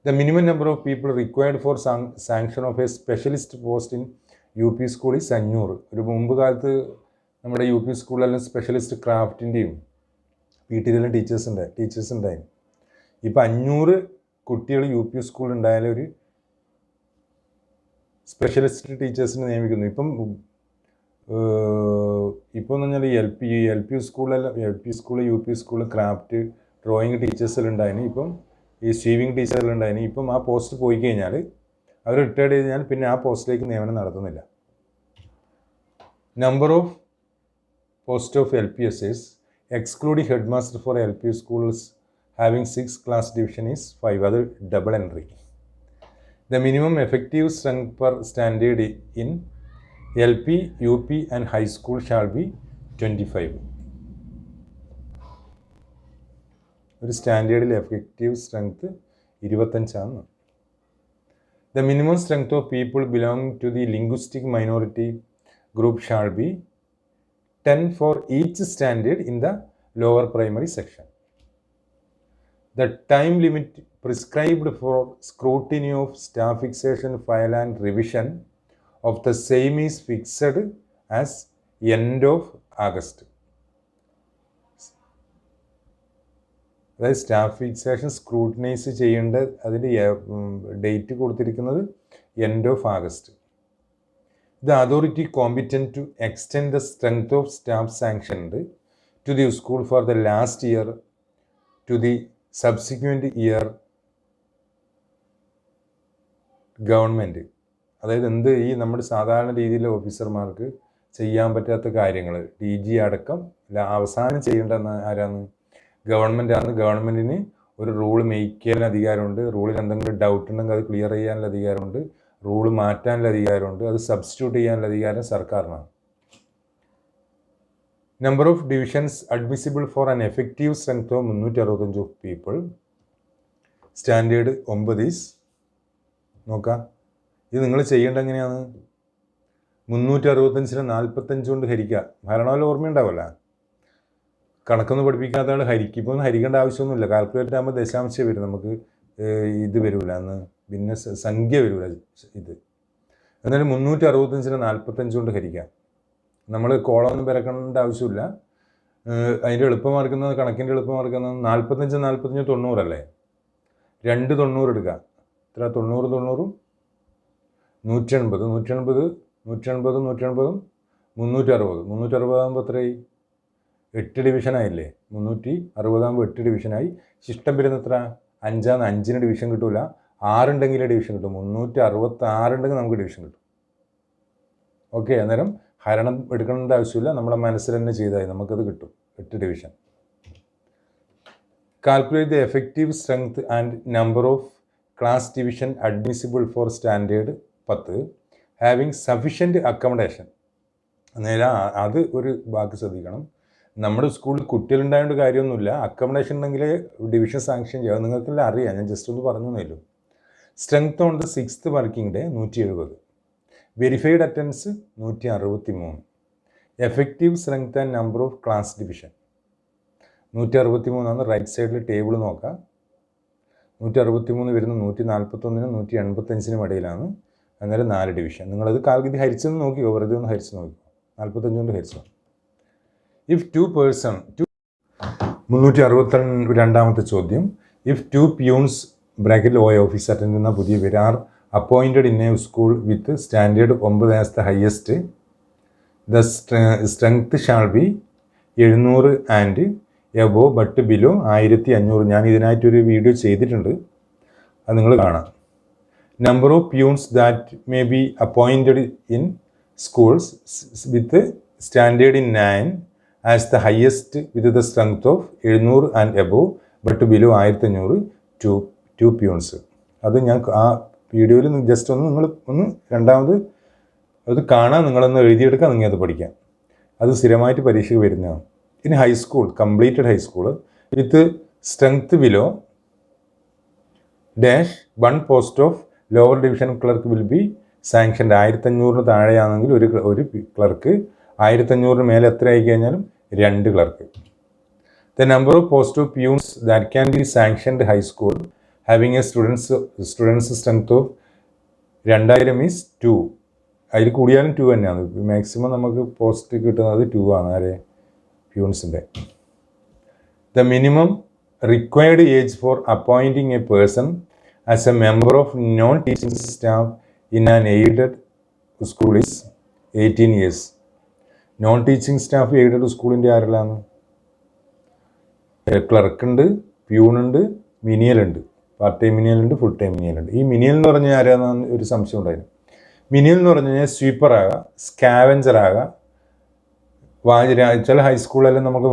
The minimum number of people required for sanction of a specialist post in UP school is 500. ഒരു മുമ്പ് കാലത്ത് നമ്മുടെ UP സ്കൂളിലെല്ലാം specialist ക്രാഫ്റ്റിൻ്റെയും വീട്ടിലെല്ലാം teachers ഉണ്ടായിരുന്നു. ഇപ്പം 500 കുട്ടികൾ UP സ്കൂളിൽ ഉണ്ടായാലും ഒരു സ്പെഷ്യലിസ്റ്റ് ടീച്ചേഴ്സിനെ നിയമിക്കുന്നു. ഇപ്പം എന്ന് പറഞ്ഞാൽ എൽ പി സ്കൂളിൽ UP സ്കൂളിൽ ക്രാഫ്റ്റ് ഡ്രോയിങ് ടീച്ചേഴ്സിലുണ്ടായിരുന്നു. ഇപ്പം ഈ സ്വീവിങ് ടീച്ചറിലുണ്ടായിരുന്നു. ഇപ്പം ആ പോസ്റ്റ് പോയി കഴിഞ്ഞാൽ അവർ റിട്ടയർഡ് ചെയ്ത് കഴിഞ്ഞാൽ പിന്നെ ആ പോസ്റ്റിലേക്ക് നിയമനം നടത്തുന്നില്ല. Number of post of LPSs excluding head master four LP schools having 6 class division is 5. അത് double entry. The minimum effective strength per standard in LP, UP and high school shall be 25. ഒരു സ്റ്റാൻഡേർഡിൽ effective strength 25. The minimum strength of people belonging to the linguistic minority group shall be 10 for each standard in the lower primary section. The time limit prescribed for scrutiny of staff fixation, file and revision of the same is fixed as end of August. അതായത് staff fixation scrutinise ചെയ്യേണ്ട അതിൻ്റെ date കൊടുത്തിരിക്കുന്നത് end of August. The authority competent to extend the strength of staff sanctioned to the school for the last year to the subsequent year government. അതായത് ഈ നമ്മുടെ സാധാരണ രീതിയിലെ ഓഫീസർമാർക്ക് ചെയ്യാൻ പറ്റാത്ത കാര്യങ്ങൾ DG അടക്കം അവസാനം ചെയ്യേണ്ടെന്ന് ആരാണ്? ഗവൺമെൻറ്റാണ്. ഗവൺമെൻറ്റിന് ഒരു റൂൾ മേക്ക് ചെയ്യാൻ അധികാരമുണ്ട്. റൂളിൽ എന്തെങ്കിലും ഡൗട്ട് ഉണ്ടെങ്കിൽ അത് ക്ലിയർ ചെയ്യാനുള്ള അധികാരമുണ്ട്. റൂൾ മാറ്റാനുള്ള അധികാരമുണ്ട്. അത് സബ്സ്റ്റിറ്റ്യൂട്ട് ചെയ്യാനുള്ള അധികാരം സർക്കാരിനാണ്. Number of divisions admissible for an effective strength of 365 of people. Standard 9 is നോക്കാം. ഇത് നിങ്ങൾ ചെയ്യേണ്ട എങ്ങനെയാണ്? 365 45 കൊണ്ട് ഹരിക്കുക. ഭരണകാലം ഓർമ്മയുണ്ടാവില്ല. കണക്കൊന്നും പഠിപ്പിക്കാത്ത ആൾ ഹരിക്കും. ഇപ്പോൾ ഒന്നും ഹരിക്കേണ്ട ആവശ്യമൊന്നുമില്ല. കാൽക്കുലേറ്റർ ആകുമ്പോൾ ദശാംശം വരും. നമുക്ക് ഇത് വരില്ല, അന്ന് പിന്നെ സംഖ്യ വരില്ല. ഇത് എന്നാലും 365 45 കൊണ്ട് ഹരിക്കാം. നമ്മൾ കോളമൊന്നും പിറക്കേണ്ട ആവശ്യമില്ല. അതിൻ്റെ എളുപ്പമാർക്കുന്നത്, കണക്കിൻ്റെ എളുപ്പമാർക്കുന്നത് 45 90 അല്ലേ? 2 90 എടുക്കുക. എത്ര? 90 180 180 360 ആകുമ്പോൾ എത്രയായി? 8 ഡിവിഷനായില്ലേ? 360 ആകുമ്പോൾ 8 ഡിവിഷനായി. ശിഷ്ടം വരുന്ന എത്ര? 5 5ന് ഡിവിഷൻ കിട്ടില്ല. 6 ഉണ്ടെങ്കിലേ ഡിവിഷൻ കിട്ടും. 366 ഉണ്ടെങ്കിൽ നമുക്ക് ഡിവിഷൻ കിട്ടും. ഓക്കെ, അന്നേരം ഹരണം എടുക്കേണ്ട ആവശ്യമില്ല. നമ്മുടെ മനസ്സിൽ തന്നെ ചെയ്താൽ നമുക്കത് കിട്ടും 8 division. Calculate the effective strength and number of class division admissible for standard 10 having sufficient accommodation. അന്നേരം അത് ഒരു വാക്ക് ശ്രദ്ധിക്കണം. നമ്മുടെ സ്കൂളിൽ കുട്ടികളുണ്ടായതുകൊണ്ട് കാര്യമൊന്നുമില്ല. അക്കോമഡേഷൻ ഉണ്ടെങ്കിൽ ഡിവിഷൻ സാങ്ഷൻ ചെയ്യാം. നിങ്ങൾക്കെല്ലാം അറിയാം. ഞാൻ ജസ്റ്റ് ഒന്ന് പറഞ്ഞു തന്നല്ലോ. Strength on the 6th working day 170. Verified attendance 163. Effective strength and number of class division 163 ആണ്. റൈറ്റ് സൈഡിൽ ടേബിൾ നോക്കാം. 163 വരുന്ന 141 185 ഇടയിലാണ്. അന്നേരം 4 ഡിവിഷൻ. നിങ്ങളത് ഇത് ഹരിച്ചെന്ന് നോക്കിയോ? വെറുതെ ഒന്ന് ഹരിച്ച് നോക്കിയോ? 45 കൊണ്ട് ഹരിച്ചോ? ഇഫ് 2 പേഴ്സൺ 362 ചോദ്യം. ഇഫ് 2 പ്യൂൺസ് ബ്രാക്കറ്റിൽ ഓഫീസ് അറ്റൻഡ് ചെയ്യുന്ന പുതിയ പേര് are appointed in a school with standard 9 as the highest, the strength shall be 700 and above but below 1500. ഞാൻ ഇതിനായിട്ടൊരു വീഡിയോ ചെയ്തിട്ടുണ്ട്, അത് നിങ്ങൾ കാണാം. Number of peons that may be appointed in schools with standard in 9 as the highest with the strength of 700 and above but below 1500 two peons. അത് ഞാൻ ആ വീഡിയോയിൽ ജസ്റ്റ് ഒന്ന് രണ്ടാമത് അത് കാണാൻ നിങ്ങളൊന്ന് എഴുതിയെടുക്കാൻ, നിങ്ങൾ അത് പഠിക്കാം. അത് സ്ഥിരമായിട്ട് പരീക്ഷയ്ക്ക് വരുന്നതാണ്. ഇനി high school, completed high school with strength below dash 1 post of lower division clerk will be sanctioned. 1500 താഴെയാണെങ്കിൽ ഒരു ക്ലർക്ക്, 1500 മേലെ എത്ര ആയി കഴിഞ്ഞാലും 2 clerk. The number of post of peons that can be sanctioned high school having A students strength of 2000 is 2. അതിൽ കൂടിയാലും 2 തന്നെയാണ്. Maximum നമുക്ക് പോസ്റ്റ് കിട്ടുന്നത് 2 ആണ്. ആരെ പ്യൂൺസിൻ്റെ. The minimum required age for appointing a person as a member of non teaching staff in an aided school is 18 years. Non teaching staff aided സ്കൂളിൻ്റെ ആരെല്ലാം? ക്ലർക്കുണ്ട്, പ്യൂണുണ്ട്, മിനിയലുണ്ട്. പാർട്ട് ടൈം മിനിയലുണ്ട്, ഫുൾ ടൈം മിനിയലുണ്ട്. ഈ മിനിയൽ എന്ന് പറഞ്ഞാൽ ആരാണെന്ന് ഒരു സംശയം ഉണ്ടായിരുന്നു. മിനിയൽ എന്ന് പറഞ്ഞു കഴിഞ്ഞാൽ സ്വീപ്പറാകാം, സ്കാവഞ്ചറാകാം, ചില ഹൈസ്കൂളിലെല്ലാം നമുക്ക്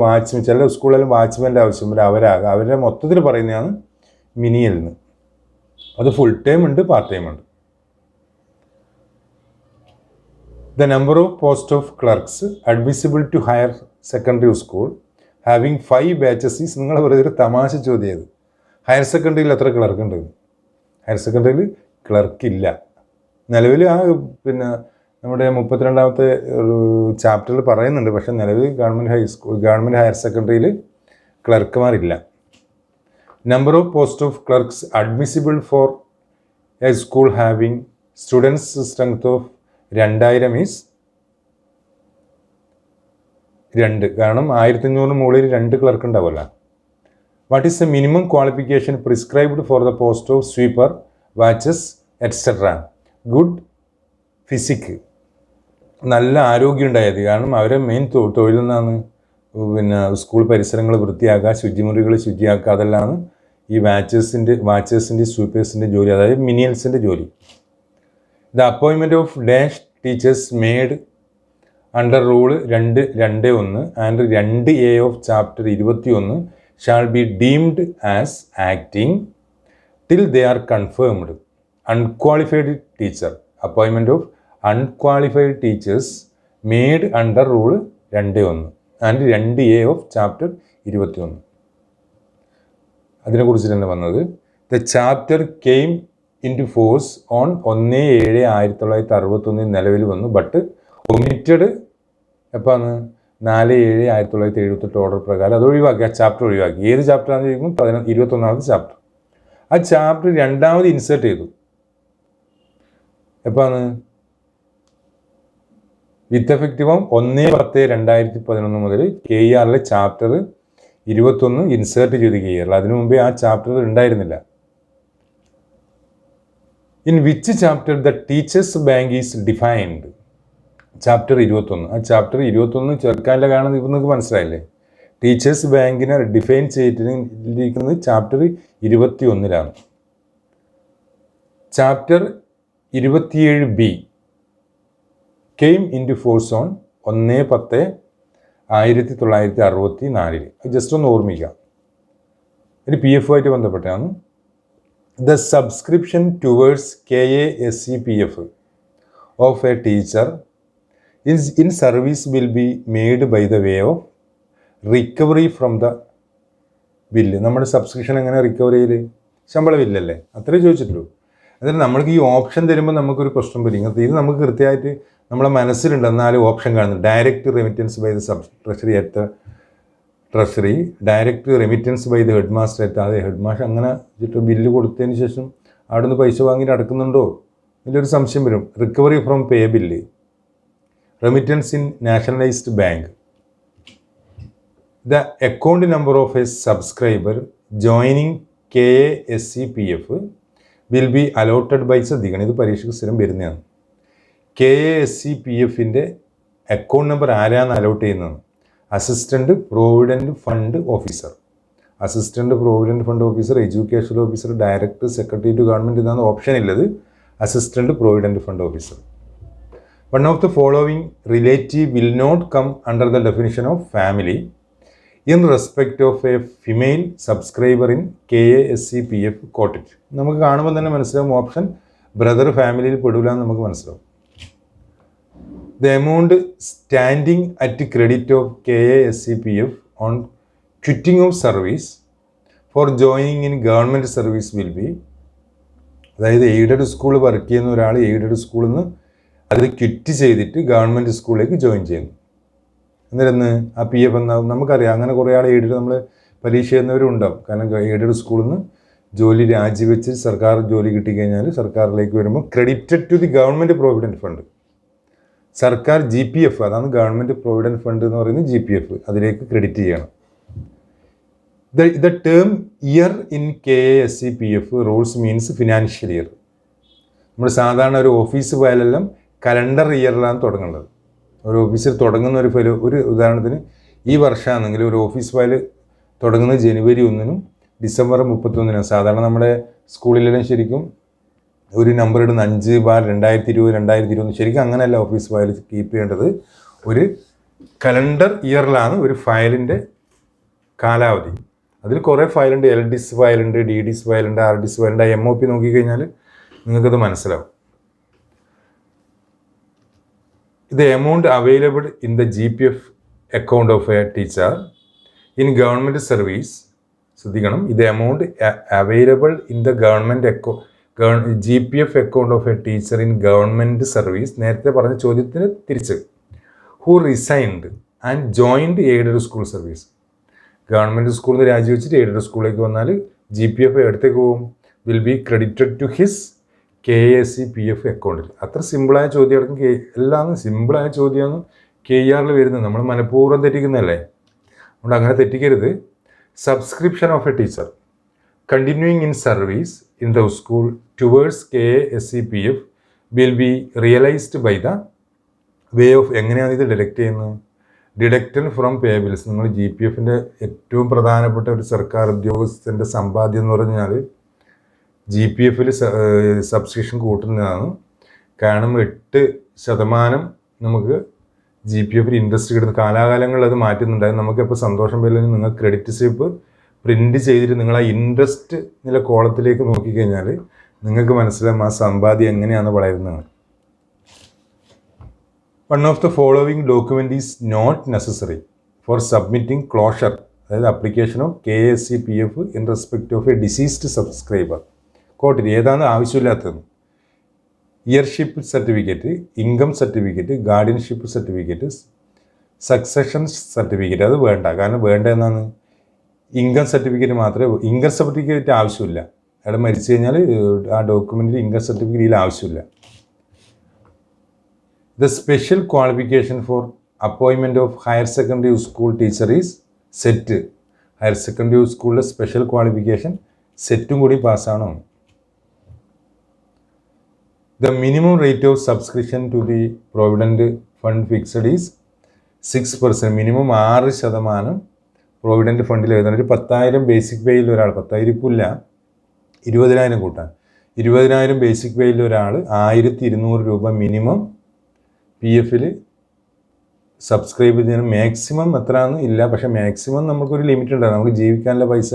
ചില സ്കൂളിലും വാച്ച്മാൻ്റെ ആവശ്യം വരും, അവരാകാം. അവരുടെ മൊത്തത്തിൽ പറയുന്നതാണ് മിനിയലിന്. അത് ഫുൾ ടൈം ഉണ്ട്, പാർട്ട് ടൈം ഉണ്ട്. The number of post of clerks admissible to higher secondary school having 5 batches is, നിങ്ങൾ വെറുതെ ഒരു തമാശ ചോദ്യം ചെയ്ത്. ഹയർ സെക്കൻഡറിയിൽ എത്ര ക്ലർക്ക് ഉണ്ട്? ഹയർ സെക്കൻഡറിയിൽ ക്ലർക്കില്ല. നിലവിൽ പിന്നെ നമ്മുടെ 32ാമത്തെ ഒരു ചാപ്റ്ററിൽ പറയുന്നുണ്ട്. പക്ഷേ നിലവിൽ ഗവൺമെൻറ് ഹയർ സെക്കൻഡറിയിൽ ക്ലർക്കുമാരില്ല. Number of post of clerks admissible for a school having students strength of 2000 is 2. കാരണം 1500 മുകളിൽ 2 ക്ലർക്ക് ഉണ്ടാവില്ല. What is the minimum qualification prescribed for the post of sweeper, watches etcetera? Good physique, നല്ല ആരോഗ്യം ഉണ്ടായത്. കാരണം അവരെ മെയിൻ തൊഴിൽ എന്നാണ് പിന്നെ സ്കൂൾ പരിസരങ്ങൾ വൃത്തിയാക്കുക, ശുചിമുറികൾ ശുചിയാക്കുക. അതെല്ലാം ഈ വാച്ചേഴ്സിൻ്റെ സ്വീപ്പേഴ്സിൻ്റെ ജോലി, അതായത് മിനിയൽസിൻ്റെ ജോലി. The appointment of dash teachers made under rule 2.2.1 and 2A of chapter 21 shall be deemed as acting till they are confirmed. Unqualified teacher, appointment of unqualified teachers made under rule 2.1 and 2A of chapter 21. അതിനെക്കുറിച്ച് തന്നെ വന്നത്. The chapter came into force on 1/7/1961 നിലവിൽ വന്നു. But omitted എപ്പോഴാണ്? 4/7/1978 order പ്രകാരം അത് ഒഴിവാക്കി. ആ ചാപ്റ്റർ ഒഴിവാക്കി. ഏത് ചാപ്റ്ററാണെന്ന് ചോദിക്കും? 21ാമത്തെ ചാപ്റ്റർ. ആ ചാപ്റ്റർ രണ്ടാമത് ഇൻസേർട്ട് ചെയ്തു. എപ്പോഴാണ്? വിത്ത് എഫക്റ്റീവ് 1/10/2011 മുതൽ KER ചാപ്റ്റർ 21 ഇൻസേർട്ട് ചെയ്ത് KER. അതിനു മുമ്പേ ആ ചാപ്റ്റർ ഉണ്ടായിരുന്നില്ല. In which chapter the teachers bank is defined? Chapter 21. ആ ചാപ്റ്റർ 21 ചേർക്കാനുള്ള കാരണം ഇപ്പം നിങ്ങൾക്ക് മനസ്സിലായില്ലേ? ടീച്ചേഴ്സ് ബാങ്കിനെ ഡിഫൈൻ ചെയ്തിരിക്കുന്നത് chapter 21 chapter 27B came into force on 1/10/1964. Just ഒന്ന് ഓർമ്മിക്കാം. ഒരു PF ആയിട്ട് ബന്ധപ്പെട്ടാണ്. The subscription towards KASEPF of a teacher is in service will be made by the way of recovery from the bill. നമ്മുടെ subscription എങ്ങനെ recover ചെയ്ത്? ശമ്പള ബില്ലല്ലേ? അത്രേ ചോദിച്ചിട്ടുള്ളൂ. അതിന് നമ്മൾക്ക് ഈ ഓപ്ഷൻ തരുമ്പോൾ നമുക്കൊരു പ്രശ്നം വരും. ഇത് നമുക്ക് കൃത്യമായിട്ട് നമ്മളെ മനസ്സിലുണ്ട്. എന്നാലും ഓപ്ഷൻ കാണുന്നു. Direct remittance by the treasury at treasury, direct remittance by the headmaster എത്താതെ അതെ ഹെഡ് മാസ്റ്റർ അങ്ങനെ ബില്ല് കൊടുത്തതിന് ശേഷം അവിടെ നിന്ന് പൈസ വാങ്ങിയിട്ട് അടക്കുന്നുണ്ടോ? ഇതിലൊരു സംശയം വരും. Recovery from pay bill, remittance in nationalised bank. The account number of a subscriber joining KASEPF will be allotted by, ശ്രദ്ധിക്കണം ഇത് പരീക്ഷയ്ക്ക് സ്ഥിരം വരുന്നതാണ്. KASEPFൻ്റെ അക്കൗണ്ട് നമ്പർ ആരാണ് അലോട്ട് ചെയ്യുന്നത്? Assistant provident fund officer. Assistant provident fund officer, education officer, director, secretary to government ഇതാണ് option ഉള്ളത്. Assistant provident fund officer. One of the following relative will not come under the definition of family in respect of a female subscriber in KASEPF quoted. നമുക്ക് കാണുമ്പോൾ തന്നെ മനസ്സിലാവും option brother ഫാമിലിയിൽ പെടില്ല എന്ന് നമുക്ക് മനസ്സിലാവും. The amount standing at credit of KASEPF on quitting of service for joining in government service will be, അതായത് aided school work ചെയ്യുന്ന ഒരാൾ എയ്ഡഡ് സ്കൂളിൽ നിന്ന് അത് ക്വിറ്റ് ചെയ്തിട്ട് ഗവൺമെൻറ് സ്കൂളിലേക്ക് ജോയിൻ ചെയ്യുന്നു. എന്നിരുന്ന് ആ PF എന്നാവും നമുക്കറിയാം. അങ്ങനെ കുറേ ആൾ എയ്ഡഡ് നമ്മൾ പരീക്ഷ ചെയ്യുന്നവരും ഉണ്ടാവും. കാരണം എയ്ഡഡ് സ്കൂളിൽ നിന്ന് ജോലി രാജിവെച്ച് സർക്കാർ ജോലി കിട്ടിക്കഴിഞ്ഞാൽ സർക്കാരിലേക്ക് വരുമ്പോൾ credited to the government provident fund. സർക്കാർ GPF, അതാണ് ഗവൺമെൻറ് പ്രോവിഡൻറ്റ് ഫണ്ട് എന്ന് പറയുന്നത് GPF, അതിലേക്ക് ക്രെഡിറ്റ് ചെയ്യണം. The term year in KASEPF rules means financial year. നമ്മൾ സാധാരണ ഒരു ഓഫീസ് ഫയലെല്ലാം കലണ്ടർ ഇയറിലാണ് തുടങ്ങുന്നത്. ഒരു ഓഫീസിൽ തുടങ്ങുന്ന ഒരു ഉദാഹരണത്തിന് ഈ വർഷമാണെങ്കിൽ ഒരു ഓഫീസ് ഫയൽ തുടങ്ങുന്നത് ജനുവരി 1-നും ഡിസംബർ 31-നും. സാധാരണ നമ്മുടെ സ്കൂളിലെല്ലാം ശരിക്കും ഒരു നമ്പർ ഇടുന്ന 5/2020 ശരിക്കും അങ്ങനെയല്ല ഓഫീസ് ഫയൽ കീപ്പ് ചെയ്യേണ്ടത്. ഒരു കലണ്ടർ ഇയറിലാണ് ഒരു ഫയലിൻ്റെ കാലാവധി. അതിൽ കുറേ ഫയലുണ്ട്, LDIS ഫയലുണ്ട്, DDIS ഫയലുണ്ട്, RDIS ഫയലുണ്ട്. MOP നോക്കിക്കഴിഞ്ഞാൽ നിങ്ങൾക്കത് മനസ്സിലാവും. The amount available in the GPF account of a teacher in government service, ശ്രദ്ധിക്കണം, ഇത് amount available in the government GPF account of a teacher in government service, നേരത്തെ പറഞ്ഞ ചോദ്യത്തിന് തിരിച്ച്, who resigned and joined aided school service. Government സ്കൂളിൽ നിന്ന് രാജിവെച്ചിട്ട് aided സ്കൂളിലേക്ക് വന്നാൽ GPF എടുത്തേക്ക് പോകും, will be credited to his KASEPF അക്കൗണ്ടിൽ. അത്ര സിമ്പിളായ ചോദ്യമായിരിക്കും. എല്ലാം സിമ്പിളായ ചോദ്യമാണ് KER വരുന്നത്. നമ്മൾ മനഃപൂർവ്വം തെറ്റിക്കുന്നതല്ലേ, അതുകൊണ്ട് അങ്ങനെ തെറ്റിക്കരുത്. Subscription of a teacher continuing in service in the school towards KASEPF will be realised by the way of, എങ്ങനെയാണ് ഇത് ഡിഡക്റ്റ് ചെയ്യുന്നത്? Deducted from payables. നിങ്ങൾ GPFൻ്റെ ഏറ്റവും പ്രധാനപ്പെട്ട ഒരു സർക്കാർ ഉദ്യോഗസ്ഥൻ്റെ സമ്പാദ്യം എന്ന് പറഞ്ഞാൽ GPFൽ സബ്സ്ക്രിപ്ഷൻ കൂട്ടുന്നതാണ്. കാരണം 8% നമുക്ക് GPFൽ ഇൻട്രസ്റ്റ് കിട്ടുന്ന കാലാകാലങ്ങളിൽ അത് മാറ്റുന്നുണ്ടായി. നമുക്കിപ്പോൾ സന്തോഷം പേരിൽ നിങ്ങൾ ക്രെഡിറ്റ് സ്ലിപ്പ് പ്രിൻറ്റ് ചെയ്തിട്ട് നിങ്ങൾ ആ ഇൻട്രസ്റ്റ് നില കോളത്തിലേക്ക് നോക്കിക്കഴിഞ്ഞാൽ നിങ്ങൾക്ക് മനസ്സിലാവും ആ സമ്പാദ്യം എങ്ങനെയാണ് വളരുന്നത്. One of the following document is not necessary for submitting closure, അതായത് application of KASEPF in respect of a deceased subscriber. കോട്ടിൽ ഏതാണ് ആവശ്യമില്ലാത്തത്? Heirship certificate, income certificate, guardianship certificate, succession certificate. അത് വേണ്ട. കാരണം വേണ്ട എന്നാണ്, ഇൻകം സർട്ടിഫിക്കറ്റ് മാത്രമേ, ഇൻകം സർട്ടിഫിക്കറ്റ് ആവശ്യമില്ല. അവിടെ മരിച്ചു കഴിഞ്ഞാൽ ആ ഡോക്യുമെൻറ്റിൽ ഇൻകം സർട്ടിഫിക്കറ്റ് ആവശ്യമില്ല. The special qualification for appointment of higher secondary school teacher is set. Higher secondary സ്കൂളിലെ സ്പെഷ്യൽ ക്വാളിഫിക്കേഷൻ സെറ്റും കൂടി പാസ്സാവണം. The minimum rate of subscription to the provident fund fixed is 6%. Minimum 6% provident ഫണ്ടിൽ എഴുതണം. ഒരു 10,000 basic പേയിൽ ഒരാൾ, 10,000 ഇപ്പോൾ ഇല്ല, 20,000 കൂട്ടാൻ, 20,000 ബേസിക് പേയിൽ ഒരാൾ 1,200 രൂപ മിനിമം PFൽ സബ്സ്ക്രൈബ് ചെയ്യാൻ. മാക്സിമം എത്രയാണെന്ന് ഇല്ല, പക്ഷേ മാക്സിമം നമുക്കൊരു ലിമിറ്റ് ഉണ്ടാകും. നമുക്ക് ജീവിക്കാനുള്ള പൈസ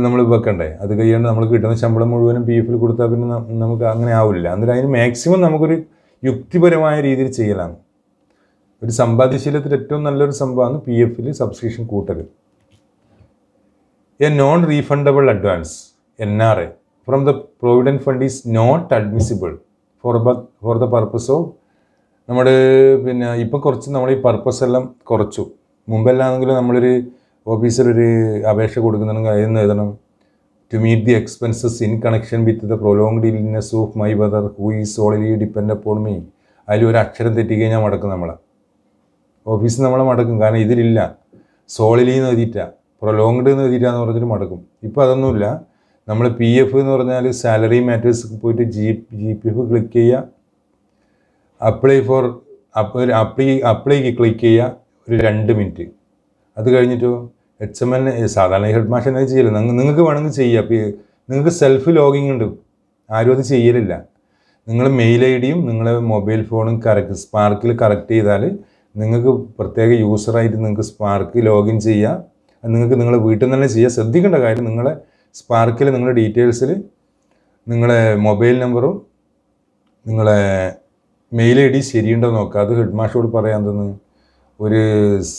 നമ്മൾ വെക്കണ്ടേ, അത് കഴിയാണ്ട് നമ്മൾ കിട്ടുന്ന ശമ്പളം മുഴുവനും PFൽ കൊടുത്താൽ പിന്നെ നമുക്ക് അങ്ങനെ ആവില്ല. അന്നേരം അതിന് മാക്സിമം നമുക്കൊരു യുക്തിപരമായ രീതിയിൽ ചെയ്യലാണ്. ഒരു സമ്പാദ്യശീലത്തിൽ ഏറ്റവും നല്ലൊരു സംഭവമാണ് PFൽ സബ്സ്ക്രിപ്ഷൻ കൂട്ടൽ. A non refundable advance NRA from the provident fund is not admissible for the purpose of, നമ്മുടെ പിന്നെ ഇപ്പം കുറച്ച് നമ്മൾ ഈ പർപ്പസ് എല്ലാം കുറച്ചു. മുമ്പെല്ലാണെങ്കിലും നമ്മളൊരു ഓഫീസിലൊരു അപേക്ഷ കൊടുക്കുന്നുണ്ടെങ്കിൽ അതിന് എഴുതണം, to meet the expenses in connection with the prolonged illness of my brother who is solely depend upon me. അതിൽ ഒരു അക്ഷരം തെറ്റിക്കഴിഞ്ഞാൽ മടക്കും, നമ്മളെ ഓഫീസിൽ നമ്മളെ മടക്കും. കാരണം ഇതിലില്ല, സോളിലി എന്ന് എഴുതിയിട്ടാ, പ്രൊലോങ്ഡ് എന്ന് എഴുതിയിട്ടാന്ന് പറഞ്ഞിട്ട് മടക്കും. ഇപ്പോൾ അതൊന്നുമില്ല. നമ്മൾ PF എന്ന് പറഞ്ഞാൽ സാലറി മാറ്റേഴ്സ് പോയിട്ട് GPF ക്ലിക്ക് ചെയ്യുക, അപ്ലൈ ക്ലിക്ക് ചെയ്യുക, ഒരു 2 മിനിറ്റ്. അത് കഴിഞ്ഞിട്ടോ HMN സാധാരണ ഹെഡ് മാഷ് എന്താ ചെയ്യില്ല, നിങ്ങൾക്ക് വേണമെങ്കിൽ ചെയ്യാം. നിങ്ങൾക്ക് സെൽഫ് ലോഗിങ് ഉണ്ട്, ആരും അത് ചെയ്യലില്ല. നിങ്ങൾ മെയിൽ ID യും നിങ്ങളെ മൊബൈൽ ഫോണും സ്പാർക്കിൽ കറക്റ്റ് ചെയ്താൽ നിങ്ങൾക്ക് പ്രത്യേക യൂസറായിട്ട് നിങ്ങൾക്ക് സ്പാർക്ക് ലോഗിൻ ചെയ്യാം. നിങ്ങൾക്ക് നിങ്ങളെ വീട്ടിൽ നിന്ന് തന്നെ ചെയ്യാം. ശ്രദ്ധിക്കേണ്ട കാര്യം, നിങ്ങളെ സ്പാർക്കിൽ നിങ്ങളുടെ ഡീറ്റെയിൽസിൽ നിങ്ങളെ മൊബൈൽ നമ്പറും നിങ്ങളെ മെയിൽ ID ശരിയുണ്ടോ നോക്കുക. അത് ഹെഡ് മാസ്റ്ററോട് പറയാൻ തന്നെ ഒരു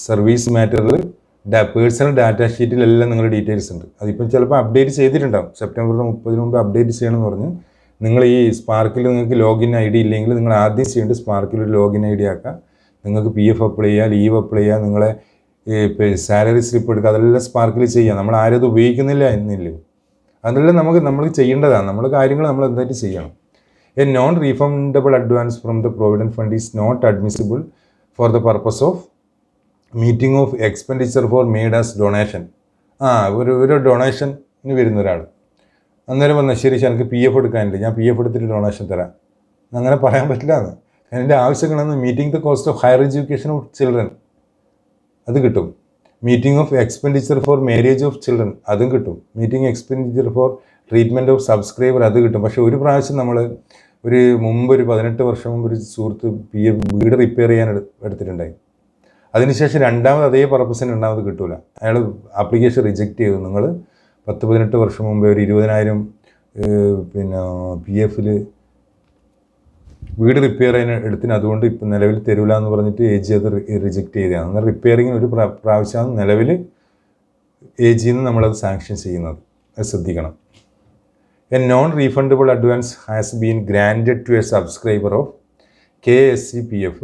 സർവീസ് മാറ്ററിൽ പേഴ്സണൽ ഡാറ്റ ഷീറ്റിലെല്ലാം നിങ്ങളുടെ ഡീറ്റെയിൽസ് ഉണ്ട്. അതിപ്പം ചിലപ്പോൾ അപ്ഡേറ്റ് ചെയ്തിട്ടുണ്ടാകും. സെപ്റ്റംബർ 30 മുമ്പ് അപ്ഡേറ്റ് ചെയ്യണമെന്ന് പറഞ്ഞ് നിങ്ങൾ ഈ സ്പാർക്കിൽ നിങ്ങൾക്ക് ലോഗിൻ ID ഇല്ലെങ്കിൽ നിങ്ങൾ ആദ്യം ചെയ്യേണ്ടത് സ്പാർക്കിൽ ഒരു ലോഗിൻ ID ആക്കുക. നിങ്ങൾക്ക് PF അപ്ലൈ ചെയ്യുക, ലീവ് അപ്ലൈ ചെയ്യുക, നിങ്ങളെ സാലറി സ്ലിപ്പ് എടുക്കുക, അതെല്ലാം സ്പാർക്കിൽ ചെയ്യുക. നമ്മൾ ആരും അത് ഉപയോഗിക്കുന്നില്ല എന്നില്ല. അതെല്ലാം നമ്മൾ ചെയ്യേണ്ടതാണ്. നമ്മൾ കാര്യങ്ങൾ നമ്മൾ എന്തായിട്ട് ചെയ്യണം. A non refundable advance from the provident fund is not admissible for the purpose of meeting of expenditure for made as donation. ഒരു ഡൊണേഷന് വരുന്ന ഒരാൾ അന്നേരം വന്നാൽ ശരി എനിക്ക് PF എടുക്കാനുണ്ട്, ഞാൻ PF എടുത്തിട്ട് ഡൊണേഷൻ തരാം. അങ്ങനെ പറയാൻ പറ്റില്ല. എൻ്റെ ആവശ്യങ്ങളെന്ന് meeting the cost of higher education of children, അത് കിട്ടും. Meeting of expenditure for marriage of children, അതും കിട്ടും. Meeting expenditure for treatment of subscriber, അത് കിട്ടും. പക്ഷേ ഒരു പ്രാവശ്യം നമ്മൾ ഒരു 18 വർഷം മുമ്പ് ഒരു സുഹൃത്ത് വീട് റിപ്പയർ ചെയ്യാൻ എടുത്തിട്ടുണ്ടായി. അതിനുശേഷം രണ്ടാമത് അതേ പർപ്പസിന് രണ്ടാമത് കിട്ടൂല. അയാൾ ആപ്ലിക്കേഷൻ റിജക്റ്റ് ചെയ്തു. നിങ്ങൾ 18 വർഷം മുമ്പേ ഒരു 20,000 PF വീട് റിപ്പയർ ചെയ്യാൻ എടുത്തിന്, അതുകൊണ്ട് ഇപ്പം നിലവിൽ തരൂല എന്ന് പറഞ്ഞിട്ട് AG അത് റിജക്റ്റ് ചെയ്തതാണ്. എന്നാൽ റിപ്പയറിങ്ങിന് ഒരു പ്രാവശ്യമാണ് നിലവിൽ AG നമ്മളത് സാങ്ഷൻ ചെയ്യുന്നത്. അത് ശ്രദ്ധിക്കണം. A non refundable advance has been granted to a subscriber of KSCPF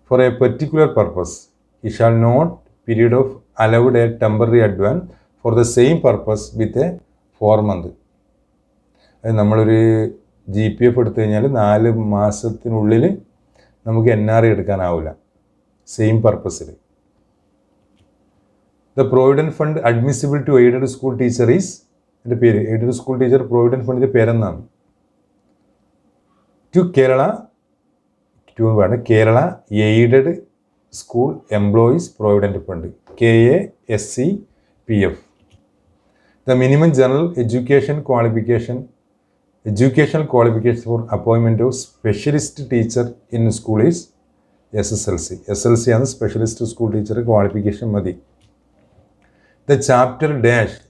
for a particular purpose. He shall not period of allowed a temporary advance for the same purpose with a 4 month. അത് നമ്മളൊരു GPF എടുത്തു കഴിഞ്ഞാൽ 4 മാസത്തിനുള്ളിൽ നമുക്ക് NRI എടുക്കാനാവില്ല same പർപ്പസിൽ. The provident fund admissible to aided school teacher is, എൻ്റെ പേര് എയ്ഡഡ് സ്കൂൾ ടീച്ചർ പ്രൊവിഡൻറ്റ് ഫണ്ടിൻ്റെ പേരെന്നാണ്. Kerala aided school employees provident fund KASCPF. The minimum general educational qualification for appointment of specialist teacher in school is SSLC ആണ് specialist school teacher qualification മതി. The chapter dash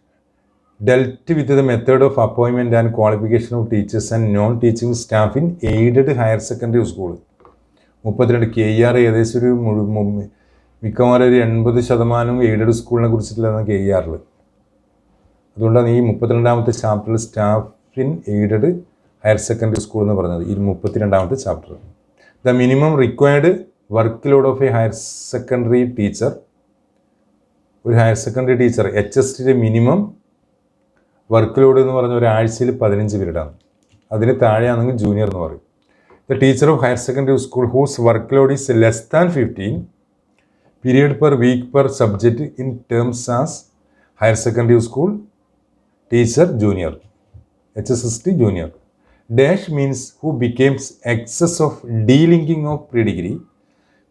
dealt with the method of appointment and qualification of teachers and non teaching staff in aided higher secondary school. 32 KER ഏകദേശം ഒരു മിക്കവാറും ഒരു 80% aided സ്കൂളിനെ കുറിച്ചിട്ടുള്ളതാണ് KERൽ. അതുകൊണ്ടാണ് ഈ 32ാമത്തെ ചാപ്റ്ററിൽ staff in aided higher secondary school എന്ന് പറഞ്ഞത്. ഈ 32ാമത്തെ chapter. The minimum required work load of a higher secondary teacher, ഒരു ഹയർ സെക്കൻഡറി ടീച്ചർ HSTയുടെ മിനിമം വർക്ക് ലോഡ് എന്ന് പറഞ്ഞ ഒരാഴ്ചയിൽ 15 പീരീഡാണ്. അതിന് താഴെയാണെങ്കിൽ ജൂനിയർ എന്ന് പറയും. The teacher of higher secondary school whose workload is less than 15 period per week per subject in terms as higher secondary school teacher junior, HSST junior. Dash means who becomes excess of delinking of pre-degree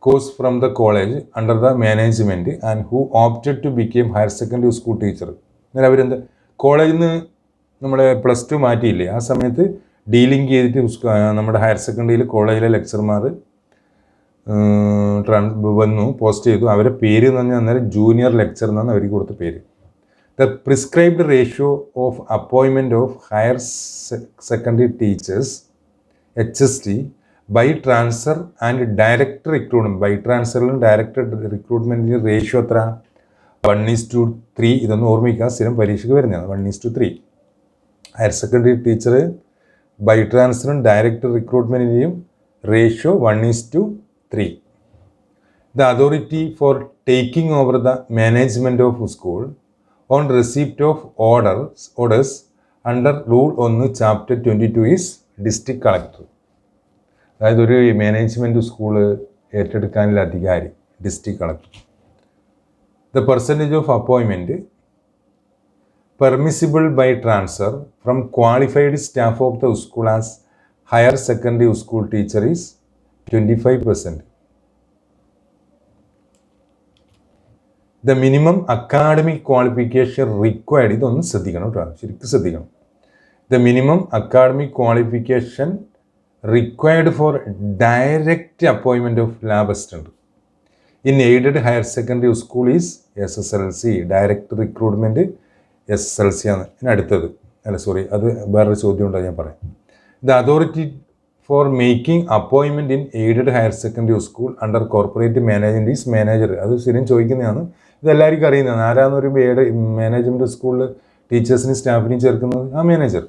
course from the college under the management and who opted to become higher secondary school teacher. എന്നാൽ അവരെന്താ കോളേജിൽ നിന്ന് നമ്മളെ +2 മാറ്റിയില്ലേ, ആ സമയത്ത് dealing ചെയ്തിട്ട് നമ്മുടെ higher സെക്കൻഡറിയിൽ കോളേജിലെ ലെക്ചർമാർ വന്നു പോസ്റ്റ് ചെയ്തു. അവരെ പേര് എന്ന് പറഞ്ഞാൽ അന്നേരം ജൂനിയർ ലെക്ചർ എന്നാണ് അവർക്ക് കൊടുത്ത പേര്. The prescribed ratio of appointment of higher secondary teachers HST by transfer and direct recruitment. By ട്രാൻസ്ഫറിലും ഡയറക്റ്റ് റിക്രൂട്ട്മെൻറ്റിന് റേഷ്യോ എത്ര? 1:3. ഇതൊന്നും ഓർമ്മിക്കുക, സ്ഥിരം പരീക്ഷയ്ക്ക് വരുന്നതാണ്. 1:3. ഹയർ സെക്കൻഡറി ടീച്ചർ ബൈ ട്രാൻസ്ഫറും ഡയറക്റ്റ് റിക്രൂട്ട്മെൻറ്റിൻ്റെയും ratio 1:3. The authority for taking over the management of school on receipt of orders under rule 1 chapter 22 is district collector. അതായത് ഒരു മാനേജ്മെൻറ്റ് സ്കൂള് ഏറ്റെടുക്കാനുള്ള അധികാരി district collector. The percentage of appointment permissible by transfer from qualified staff of the school as higher secondary school teacher is 25%. The minimum academic qualification required, ഇതൊന്ന് ശ്രദ്ധിക്കണം കേട്ടോ, ശരിക്കും ശ്രദ്ധിക്കണം. The minimum academic qualification required for direct appointment of lab assistant in aided higher secondary school is SSLC. Direct recruitment SSLC ആണ്. ഇനി അടുത്തത് അത് വേറൊരു ചോദ്യം ഉണ്ടോ ഞാൻ പറയാം. The authority for making appointment in aided higher secondary school under corporate management is manager. അത് സ്ഥിരം ചോദിക്കുന്നതാണ്, ഇതെല്ലാവർക്കും അറിയുന്നതാണ്. ആരാന്ന് പറയുമ്പോൾ മാനേജ്മെൻറ്റ് സ്കൂളിൽ ടീച്ചേഴ്സിനും സ്റ്റാഫിനെയും ചേർക്കുന്നത് ആ മാനേജർ,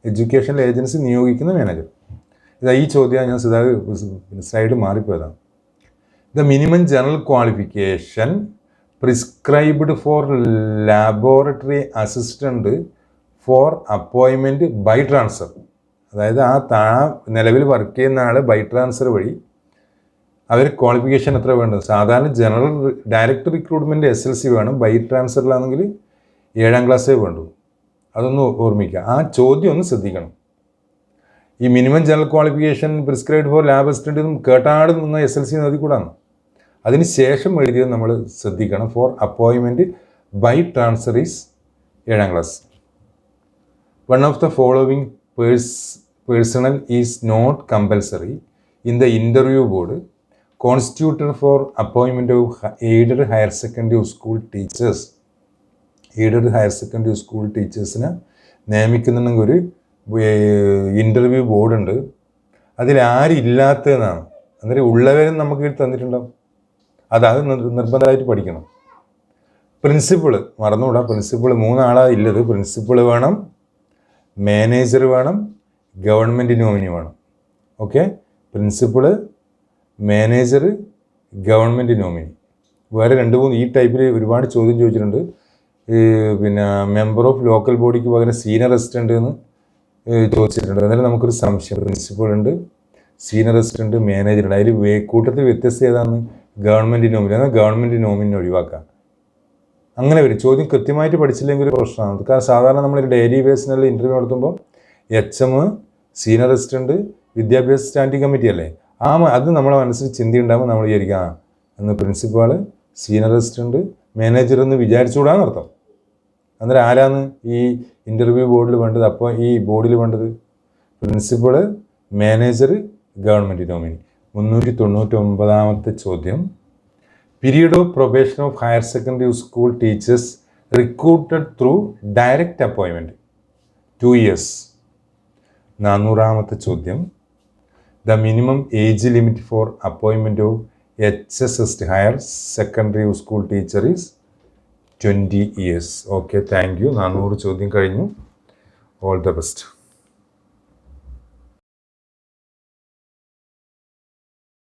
എഡ്യൂക്കേഷണൽ ഏജൻസി നിയോഗിക്കുന്ന മാനേജർ. ഈ ചോദ്യം ഞാൻ സ്ലൈഡ് മാറിപ്പോയതാണ്. The minimum general qualification prescribed for laboratory assistant for appointment by transfer. അതായത് ആ നിലവിൽ വർക്ക് ചെയ്യുന്ന ആൾ ബൈ ട്രാൻസ്ഫർ വഴി അവർ ക്വാളിഫിക്കേഷൻ എത്ര വേണ്ടത്? സാധാരണ ജനറൽ ഡയറക്റ്റ് റിക്രൂട്ട്മെൻറ്റ് SLC വേണം. ബൈ ട്രാൻസ്ഫറിലാണെങ്കിൽ 7ാം ക്ലാസ്സേ വേണ്ടൂ. അതൊന്ന് ഓർമ്മിക്കുക. ആ ചോദ്യം ഒന്ന് ശ്രദ്ധിക്കണം. ഈ minimum general qualification prescribe for lab assistant എന്നും കേട്ടാട് നിന്ന SLC നദി കൂടാണ്. അതിന് ശേഷം എഴുതിയത് നമ്മൾ ശ്രദ്ധിക്കണം. For appointment by transfer is 7ാം class. One of the following personnel is not compulsory in the interview board constituted for appointment of aided higher secondary school teachers. Aided higher secondary school ടീച്ചേഴ്സിനെ നിയമിക്കുന്നുണ്ടെങ്കിൽ ഒരു interview ബോർഡുണ്ട്. അതിലാരില്ലാത്തതെന്നാണ്. അന്നേരം ഉള്ളവരും നമുക്ക് തന്നിട്ടുണ്ടാവും. അത് നിർബന്ധമായിട്ട് പഠിക്കണം. പ്രിൻസിപ്പിൾ മറന്നുകൂടാ. പ്രിൻസിപ്പിൾ 3 ആളാണ് ഇല്ലത്. പ്രിൻസിപ്പിൾ വേണം, മാനേജർ വേണം, ഗവൺമെൻറ് നോമിനി വേണം. Okay, principal, manager, government nominee. വേറെ 2-3 ഈ ടൈപ്പിൽ ഒരുപാട് ചോദ്യം ചോദിച്ചിട്ടുണ്ട്. പിന്നെ മെമ്പർ ഓഫ് ലോക്കൽ ബോഡിക്ക് പകരം സീനിയർ അസിസ്റ്റൻ്റ് എന്ന് ചോദിച്ചിട്ടുണ്ട്. എന്നാലും നമുക്കൊരു സംശയം. പ്രിൻസിപ്പൾ ഉണ്ട്, സീനിയർ അസിസ്റ്റൻ്റ്, മാനേജർ ഉണ്ട്. അതിൽ കൂട്ടത്തിൽ വ്യത്യസ്തം ഏതാണ്? Government nominee. എന്നാൽ ഗവൺമെൻറ് നോമിനി ഒഴിവാക്കാം. അങ്ങനെ വരും. ചോദ്യം കൃത്യമായിട്ട് പഠിച്ചില്ലെങ്കിൽ ഒരു പ്രശ്നമാണ്. കാരണം സാധാരണ നമ്മളൊരു ഡെയിലി ബേസിനുള്ള ഇൻ്റർവ്യൂ നടത്തുമ്പോൾ HM, സീനിയർ അസിസ്റ്റൻ്റ്, വിദ്യാഭ്യാസ സ്റ്റാൻഡിംഗ് കമ്മിറ്റി അല്ലേ, അത് നമ്മളെ മനസ്സിൽ ചിന്തയുണ്ടാകുമ്പോൾ നമ്മൾ വിചാരിക്കുക എന്ന് പ്രിൻസിപ്പാൾ, സീനിയർ അസിസ്റ്റൻ്റ്, മാനേജർ എന്ന് വിചാരിച്ചുകൂടാന്നർത്ഥം. അന്നേരം ആരാന്ന് ഈ ഇൻ്റർവ്യൂ ബോർഡിൽ വേണ്ടത്? അപ്പോൾ ഈ ബോർഡിൽ വേണ്ടത് പ്രിൻസിപ്പള്, മാനേജർ, ഗവൺമെൻറ് നോമിനി. 399ാമത്തെ ചോദ്യം. Period of probation of higher secondary school teachers recruited through direct appointment 2 years. 400ാമത്തെ ചോദ്യം. The minimum age limit for appointment of HSS higher secondary school teacher is 20 years. Okay, thank you. 400 ചോദ്യം കഴിഞ്ഞു. All the best.